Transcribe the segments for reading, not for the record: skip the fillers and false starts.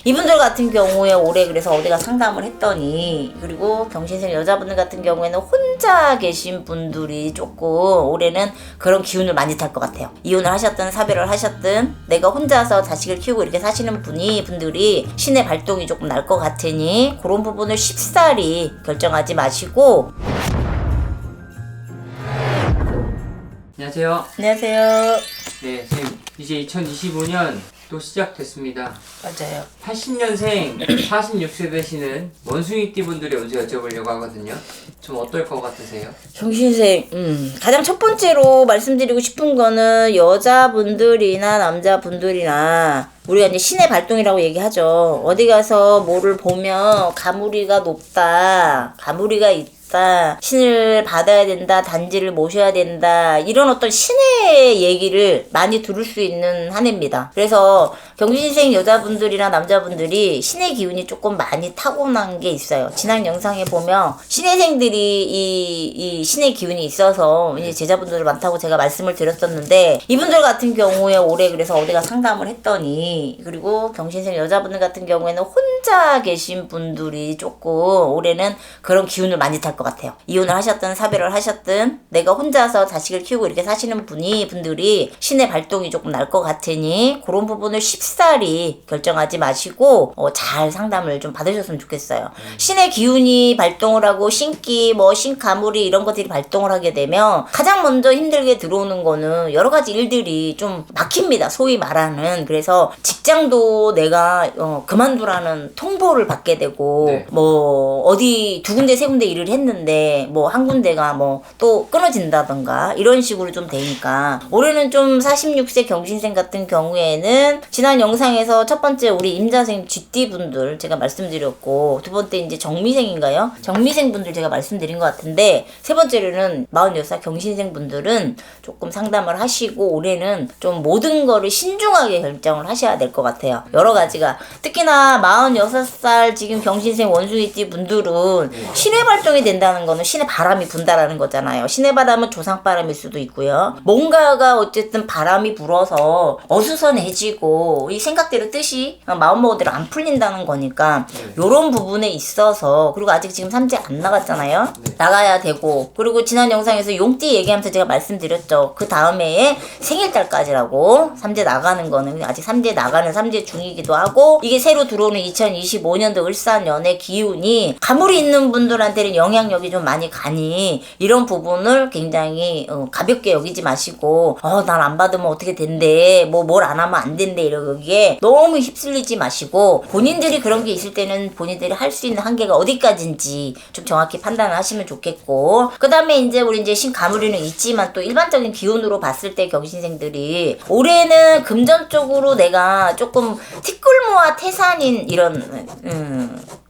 이분들 같은 경우에 올해 그래서 어디가 상담을 했더니, 그리고 경신생 여자분들 같은 경우에는 혼자 계신 분들이 조금 올해는 그런 기운을 많이 탈 것 같아요. 이혼을 하셨든 사별을 하셨든 내가 혼자서 자식을 키우고 이렇게 사시는 분들이 신의 발동이 조금 날 것 같으니 그런 부분을 쉽사리 결정하지 마시고. 안녕하세요. 안녕하세요. 네, 선생님. 이제 2025년 또 시작됐습니다. 맞아요. 80년생 46세 되시는 원숭이띠 분들의 운세 여쭤보려고 하거든요. 좀 어떨 것 같으세요? 경신생, 가장 첫 번째로 말씀드리고 싶은 거는 여자분들이나 남자분들이나 우리가 이제 신의 발동이라고 얘기하죠. 어디 가서 뭐를 보면 가무리가 높다, 가무리가 있다, 신을 받아야 된다, 단지를 모셔야 된다, 이런 어떤 신의 얘기를 많이 들을 수 있는 한 해입니다. 그래서 경신생 여자분들이나 남자분들이 신의 기운이 조금 많이 타고난 게 있어요. 지난 영상에 보면 신혜생들이 이 신의 기운이 있어서 이제 제자분들 많다고 제가 말씀을 드렸었는데, 이분들 같은 경우에 올해 그래서 어디가 상담을 했더니, 그리고 경신생 여자분들 같은 경우에는 혼자 계신 분들이 조금 올해는 그런 기운을 많이 탈 것 같아요. 이혼을 하셨든 사별을 하셨든 내가 혼자서 자식을 키우고 이렇게 사시는 분들이 신의 발동이 조금 날 것 같으니 그런 부분을 쉽사리 결정하지 마시고 잘 상담을 좀 받으셨으면 좋겠어요. 신의 기운이 발동을 하고 신기, 신가물이 이런 것들이 발동을 하게 되면 가장 먼저 힘들게 들어오는 거는 여러 가지 일들이 좀 막힙니다. 소위 말하는. 그래서 직장도 내가 그만두라는 통보를 받게 되고, 네. 어디 두 군데 세 군데 일을 했는데 한 군데가 또 끊어진다던가 이런 식으로 좀 되니까 올해는 좀 46세 경신생 같은 경우에는 지난 영상에서 첫 번째 우리 임자생 쥐띠 분들 제가 말씀드렸고, 두 번째 이제 정미생인가요? 정미생 분들 제가 말씀드린 것 같은데, 세 번째로는 46살 경신생 분들은 조금 상담을 하시고 올해는 좀 모든 거를 신중하게 결정을 하셔야 될 것 같아요. 여러 가지가. 특히나 46살 지금 경신생 원숭이띠 분들은 신의 발동이 된다는 거는 신의 바람이 분다라는 거잖아요. 신의 바람은 조상바람일 수도 있고요. 뭔가가 어쨌든 바람이 불어서 어수선해지고 이 생각대로 뜻이 마음먹은 대로 안 풀린다는 거니까 요런 부분에 있어서, 그리고 아직 지금 삼재 안 나갔잖아요. 나가야 되고, 그리고 지난 영상에서 용띠 얘기하면서 제가 말씀드렸죠. 그 다음에 생일달까지라고 삼재 나가는 거는 아직 삼재 나가는 삼재 중이기도 하고, 이게 새로 들어오는 2025년도 을사년의 기운이 가물이 있는 분들한테는 영향력이 좀 많이 가니 이런 부분을 굉장히 가볍게 여기지 마시고 난 안 받으면 어떻게 된대, 뭘 안 하면 안 된대, 이러기에 너무 휩쓸리지 마시고 본인들이 그런 게 있을 때는 본인들이 할 수 있는 한계가 어디까지인지 좀 정확히 판단을 하시면 좋겠고, 그 다음에 이제 우리 이제 신가무리는 있지만 또 일반적인 기운으로 봤을 때 경신생들이 올해는 금전적으로 내가 조금 티끌모아 태산인 이런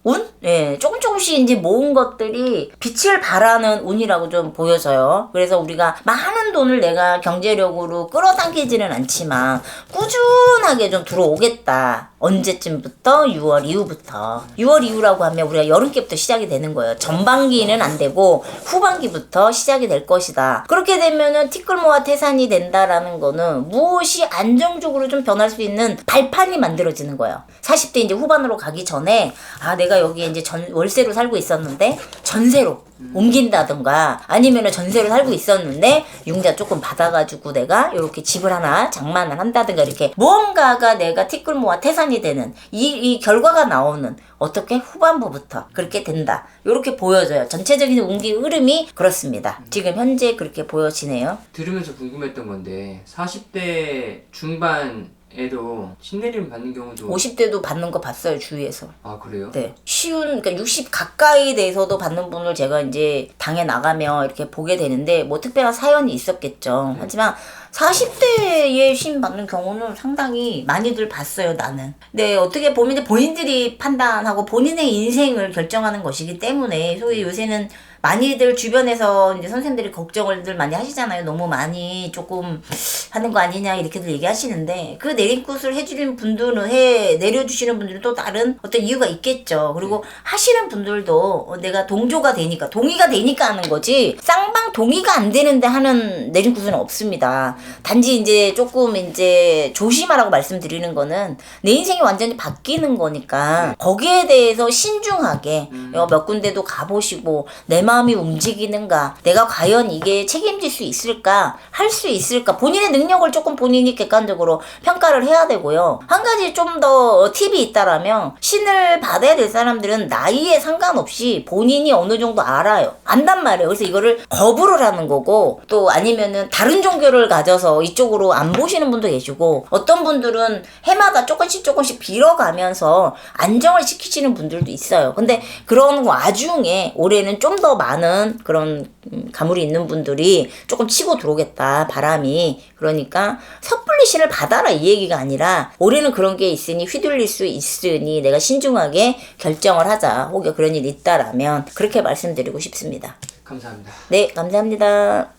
운? 예, 조금씩 이제 모은 것들이 빛을 발하는 운이라고 좀 보여져요. 그래서 우리가 많은 돈을 내가 경제력으로 끌어당기지는 않지만 꾸준하게 좀 들어오겠다. 언제쯤부터? 6월 이후부터. 6월 이후라고 하면 우리가 여름께부터 시작이 되는 거예요. 전반기는 안 되고 후반기부터 시작이 될 것이다. 그렇게 되면은 티끌모아 태산이 된다라는 거는 무엇이 안정적으로 좀 변할 수 있는 발판이 만들어지는 거예요. 40대 이제 후반으로 가기 전에 내가 여기 이제 월세로 살고 있었는데 전세로 옮긴다든가, 아니면은 전세로 살고 있었는데 융자 조금 받아가지고 내가 이렇게 집을 하나 장만을 한다든가, 이렇게 무언가가 내가 티끌모아 태산이 되는 이 결과가 나오는, 어떻게 후반부부터 그렇게 된다, 이렇게 보여져요. 전체적인 운기 흐름이 그렇습니다. 지금 현재 그렇게 보여지네요. 들으면서 궁금했던 건데 40대 중반에도 신내림 받는 경우도 50대도 받는 거 봤어요, 주위에서. 아, 그래요? 네. 그러니까 60 가까이 돼서도 받는 분을 제가 이제 당에 나가면 이렇게 보게 되는데, 특별한 사연이 있었겠죠. 하지만 40대에 신 받는 경우는 상당히 많이들 봤어요, 나는. 근데 어떻게 보면 이제 본인들이 판단하고 본인의 인생을 결정하는 것이기 때문에, 소위 요새는 많이들 주변에서 이제 선생님들이 걱정을 많이 하시잖아요. 너무 많이 조금 하는 거 아니냐 이렇게들 얘기하시는데, 그 내림굿을 해주는 분들은 내려주시는 분들은 또 다른 어떤 이유가 있겠죠. 그리고 그리고 하시는 분들도 내가 동조가 되니까 동의가 되니까 하는 거지 쌍방 동의가 안 되는데 하는 내림구슬은 없습니다. 단지 이제 조금 이제 조심하라고 말씀드리는 거는 내 인생이 완전히 바뀌는 거니까 거기에 대해서 신중하게 몇 군데도 가보시고 내 마음이 움직이는가, 내가 과연 이게 책임질 수 있을까, 할 수 있을까, 본인의 능력을 조금 본인이 객관적으로 평가를 해야 되고요. 한 가지 좀 더 팁이 있다라면 신을 받아야 될 사람들은 나이에 상관없이 본인이 어느 정도 알아요. 안단 말이에요. 그래서 이거를 거부를 하는 거고, 또 아니면은 다른 종교를 가져서 이쪽으로 안 보시는 분도 계시고, 어떤 분들은 해마다 조금씩 빌어가면서 안정을 시키시는 분들도 있어요. 근데 그런 와중에 올해는 좀 더 많은 그런 가물이 있는 분들이 조금 치고 들어오겠다, 바람이. 그러니까 섣불리 신을 받아라 이 얘기가 아니라 올해는 그런 게 있으니 휘둘릴 수 있으니 내가 신중하게 결정을 하자, 혹여 그런 일이 있다라면 그렇게 말씀드리고 싶습니다. 감사합니다. 네, 감사합니다.